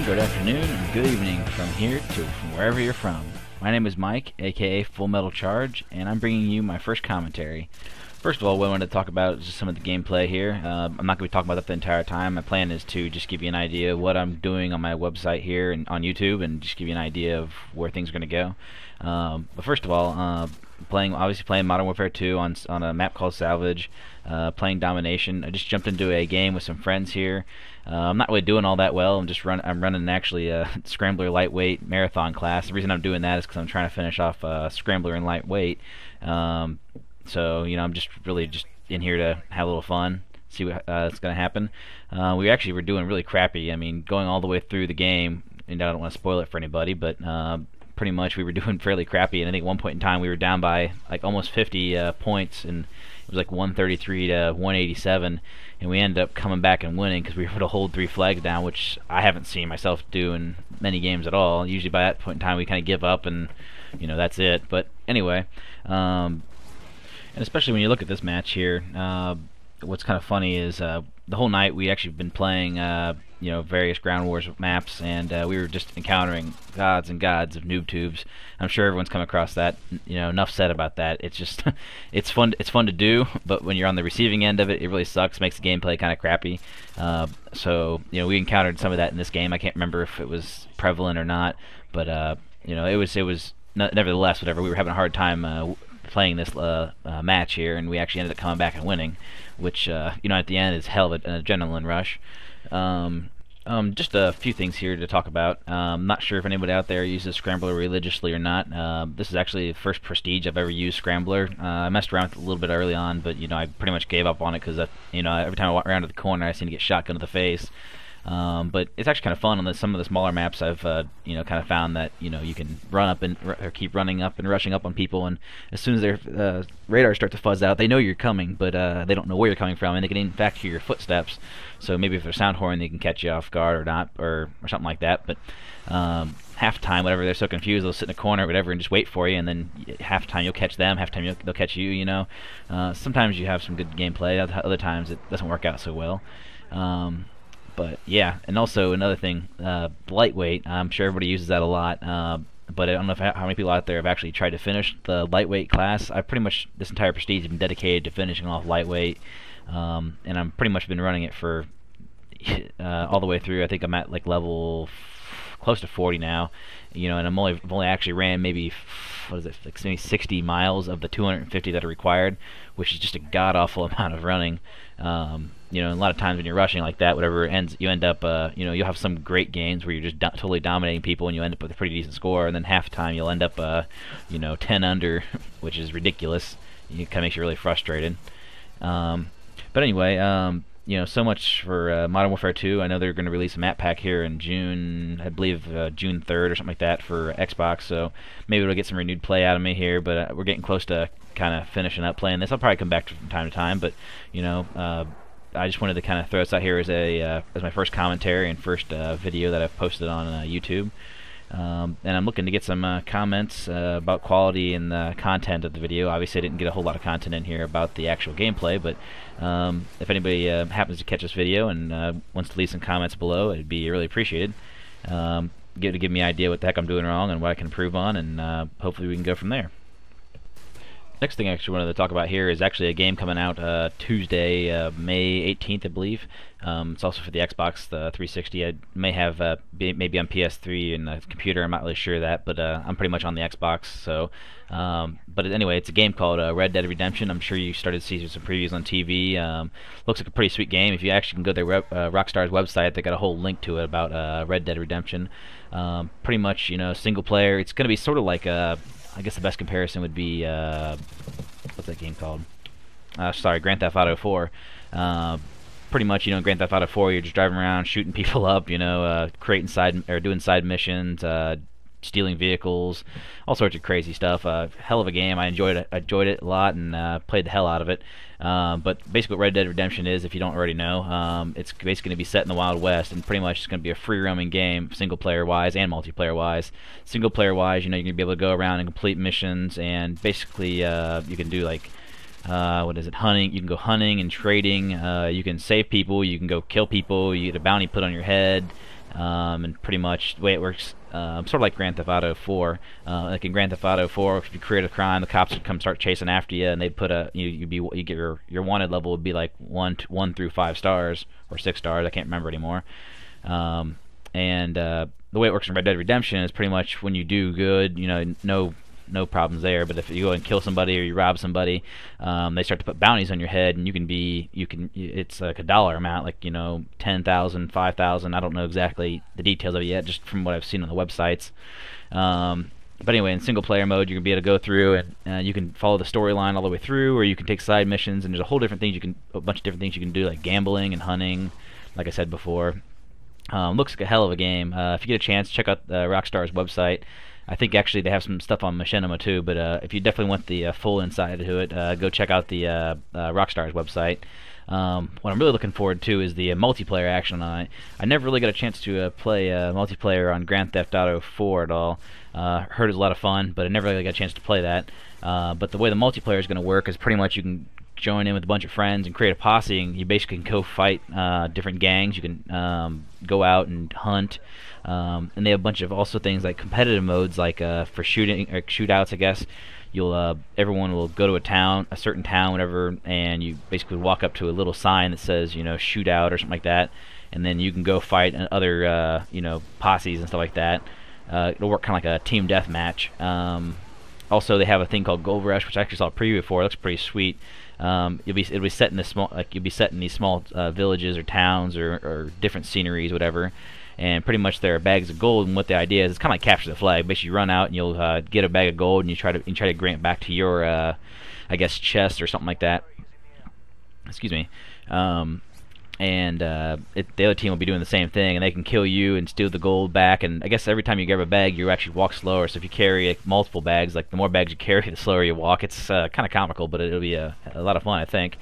good afternoon, and good evening from here to from wherever you're from. My name is Mike, aka FullmetalCharge, and I'm bringing you my first commentary. First of all, what I wanted to talk about is just some of the gameplay here. I'm not going to be talking about that the entire time. My plan is to just give you an idea of what I'm doing on my website here and on YouTube, and just give you an idea of where things are going to go. But first of all, obviously playing Modern Warfare 2 on a map called Salvage, playing Domination. I just jumped into a game with some friends here. I'm not really doing all that well. I'm running actually a Scrambler Lightweight Marathon class. The reason I'm doing that is because I'm trying to finish off Scrambler and Lightweight. So I'm just really in here to have a little fun, see what's going to happen. We actually were doing really crappy. I mean, going all the way through the game, and I don't want to spoil it for anybody, but pretty much we were doing fairly crappy. And I think at one point in time we were down by like almost 50 points, and it was like 133 to 187. And we ended up coming back and winning because we were able to hold 3 flags down, which I haven't seen myself do in many games at all. Usually by that point in time we kind of give up and that's it. But anyway, and especially when you look at this match here, what's kind of funny is the whole night we actually been playing various ground wars maps, and we were just encountering gods and gods of noob tubes. I'm sure everyone's come across that. Enough said about that. It's just it's fun to do, but when you're on the receiving end of it, it really sucks. Makes the gameplay kind of crappy. So we encountered some of that in this game. I can't remember if it was prevalent or not, but it was nevertheless whatever. We were having a hard time playing this match here, and we actually ended up coming back and winning, which at the end is hell of an adrenaline rush. Just a few things here to talk about. I'm not sure if anybody out there uses Scrambler religiously or not. This is actually the first Prestige I've ever used Scrambler. I messed around with it a little bit early on, but I pretty much gave up on it because every time I walk around to the corner I seem to get shotgun to the face. But it's actually kind of fun on some of the smaller maps. I've kind of found that you can run up or keep running up and rushing up on people, and as soon as their radars start to fuzz out, they know you're coming, but they don't know where you're coming from, and they can in fact hear your footsteps. So maybe if they're sound horn, they can catch you off guard or not, or something like that. But half the time, whatever, they're so confused, they'll sit in a corner or whatever and just wait for you, and then half the time you'll catch them, half the time they'll catch you. Sometimes you have some good gameplay, other times it doesn't work out so well. But yeah, and also another thing, lightweight. I'm sure everybody uses that a lot, but I don't know how many people out there have actually tried to finish the lightweight class. I pretty much this entire Prestige has been dedicated to finishing off lightweight, and I've pretty much been running it for all the way through. I think I'm at like level close to 40 now, and I've only actually ran maybe like maybe 60 miles of the 250 that are required, which is just a god awful amount of running. A lot of times when you're rushing like that, whatever ends, you end up, you'll have some great games where you're just totally dominating people, and you end up with a pretty decent score, and then half the time you'll end up, 10 under, which is ridiculous. It kind of makes you really frustrated. But anyway, so much for Modern Warfare 2. I know they're going to release a map pack here in June, I believe June 3rd or something like that for Xbox, so maybe it'll get some renewed play out of me here, but we're getting close to kind of finishing up playing this. I'll probably come back from time to time, but, I just wanted to kind of throw this out here as my first commentary and first video that I've posted on YouTube. And I'm looking to get some comments about quality and the content of the video. Obviously I didn't get a whole lot of content in here about the actual gameplay, but if anybody happens to catch this video and wants to leave some comments below, it'd be really appreciated. Give me an idea what the heck I'm doing wrong and what I can improve on, and hopefully we can go from there. Next thing I actually wanted to talk about here is actually a game coming out Tuesday, May 18th, I believe. It's also for the Xbox, the 360. I may have maybe on PS3 and the computer. I'm not really sure of that, but I'm pretty much on the Xbox. So, but anyway, it's a game called Red Dead Redemption. I'm sure you started to see some previews on TV. Looks like a pretty sweet game. If you actually can go to their Rockstar's website, they got a whole link to it about Red Dead Redemption. Pretty much, single player. It's going to be sort of like I guess the best comparison would be what's that game called? Grand Theft Auto 4. Pretty much, Grand Theft Auto 4, you're just driving around, shooting people up, creating doing side missions, stealing vehicles, all sorts of crazy stuff. Hell of a game. I enjoyed it a lot and played the hell out of it. But basically what Red Dead Redemption is, if you don't already know, it's basically going to be set in the Wild West, and pretty much it's going to be a free roaming game, single player wise and multiplayer wise. Single player wise, you're going to be able to go around and complete missions, and basically you can do like hunting. You can go hunting and trading. You can save people. You can go kill people. You get a bounty put on your head. And pretty much the way it works, sort of like Grand Theft Auto 4. Like in Grand Theft Auto 4, if you create a crime, the cops would come start chasing after you, and they'd put you get your wanted level would be like 1 through 5 stars or 6 stars. I can't remember anymore. And the way it works in Red Dead Redemption is pretty much when you do good, no problems there. But if you go and kill somebody or you rob somebody, they start to put bounties on your head, and it's like a dollar amount, like 10,000, 5,000. I don't know exactly the details of it yet, just from what I've seen on the websites. But anyway, in single player mode, you're gonna be able to go through and you can follow the storyline all the way through, or you can take side missions, and there's a bunch of different things you can do, like gambling and hunting, like I said before. Looks like a hell of a game. If you get a chance, check out Rockstar's website. I think actually they have some stuff on Machinima too, but if you definitely want the full insight to it, go check out the Rockstar's website. What I'm really looking forward to is the multiplayer action on it. I never really got a chance to play multiplayer on Grand Theft Auto 4 at all. Heard it was a lot of fun, but I never really got a chance to play that. But the way the multiplayer is going to work is pretty much you can join in with a bunch of friends and create a posse, and you basically can go fight different gangs. You can go out and hunt, and they have a bunch of also things like competitive modes, like for shooting or shootouts, I guess. Everyone will go to a certain town, whatever, and you basically walk up to a little sign that says, shootout or something like that, and then you can go fight other, posses and stuff like that. It'll work kind of like a team deathmatch. Also, they have a thing called Gold Rush, which I actually saw a preview for. It looks pretty sweet. It'll be set in these small villages or towns or different sceneries, whatever. And pretty much there are bags of gold, and what the idea is, it's kind of like capture the flag. Basically, you run out and you'll get a bag of gold, and you try to grant it back to your, I guess, chest or something like that. Excuse me. The other team will be doing the same thing, and they can kill you and steal the gold back. And I guess every time you grab a bag, you actually walk slower. So if you carry multiple bags, like the more bags you carry, the slower you walk. It's kind of comical, but it'll be a lot of fun, I think.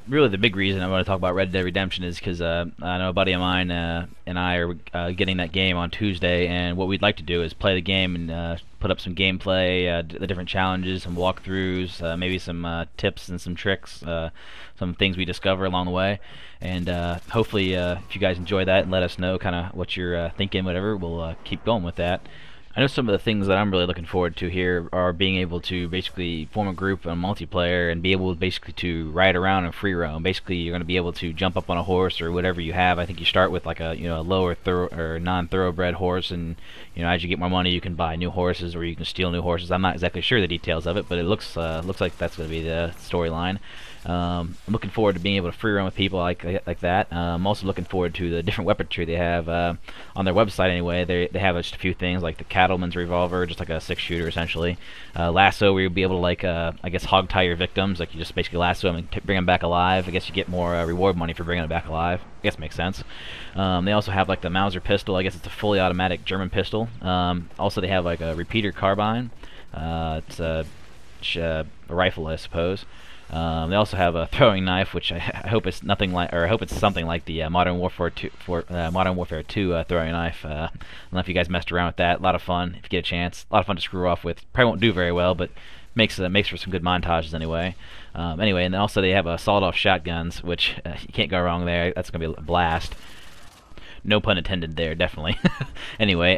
Really, the big reason I want to talk about Red Dead Redemption is because I know a buddy of mine and I are getting that game on Tuesday, and what we'd like to do is play the game and put up some gameplay, the different challenges, some walkthroughs, maybe some tips and some tricks, some things we discover along the way, and hopefully if you guys enjoy that and let us know kind of what you're thinking, whatever, we'll keep going with that. I know some of the things that I'm really looking forward to here are being able to basically form a group on multiplayer and be able basically to ride around and free roam. Basically, you're going to be able to jump up on a horse or whatever you have. I think you start with like a lower or non-thoroughbred horse, and as you get more money, you can buy new horses or you can steal new horses. I'm not exactly sure the details of it, but it looks like that's going to be the storyline. I'm looking forward to being able to free roam with people like that. I'm also looking forward to the different weaponry they have on their website. Anyway, they have just a few things like the Cattleman's Revolver, just like a 6-shooter essentially. Lasso, where you'll be able to I guess hog tie your victims, like you just basically lasso them and bring them back alive. I guess you get more reward money for bringing them back alive. I guess it makes sense. They also have like the Mauser pistol. I guess it's a fully automatic German pistol. Also, they have like a repeater carbine. It's a rifle, I suppose. They also have a throwing knife, which I hope it's nothing like, or I hope it's something like the Modern Warfare 2 throwing knife. I don't know if you guys messed around with that. A lot of fun if you get a chance. A lot of fun to screw off with. Probably won't do very well, but makes for some good montages anyway. Anyway, and also they have sawed-off shotguns, which you can't go wrong there. That's gonna be a blast. No pun intended there, definitely. Anyway,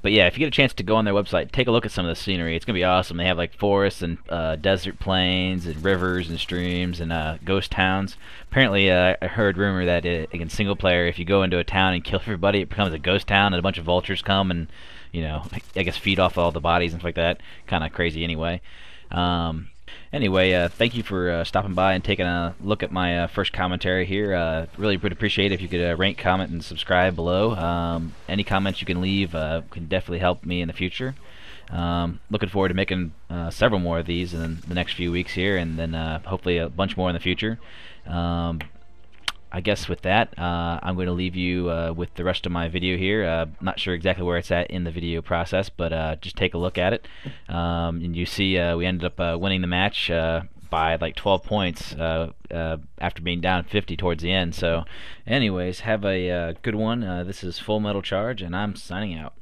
but yeah, if you get a chance to go on their website, take a look at some of the scenery. It's going to be awesome. They have like forests and desert plains and rivers and streams and ghost towns. Apparently, I heard rumor that in single player, if you go into a town and kill everybody, it becomes a ghost town and a bunch of vultures come and, I guess feed off all the bodies and stuff like that. Kind of crazy anyway. Anyway, thank you for stopping by and taking a look at my first commentary here. Really would appreciate it if you could rank, comment, and subscribe below. Any comments you can leave can definitely help me in the future. Looking forward to making several more of these in the next few weeks here, and then hopefully a bunch more in the future. I guess with that, I'm going to leave you with the rest of my video here. Not sure exactly where it's at in the video process, but just take a look at it. And you see we ended up winning the match by like 12 points after being down 50 towards the end. So anyways, have a good one. This is FullmetalCharge, and I'm signing out.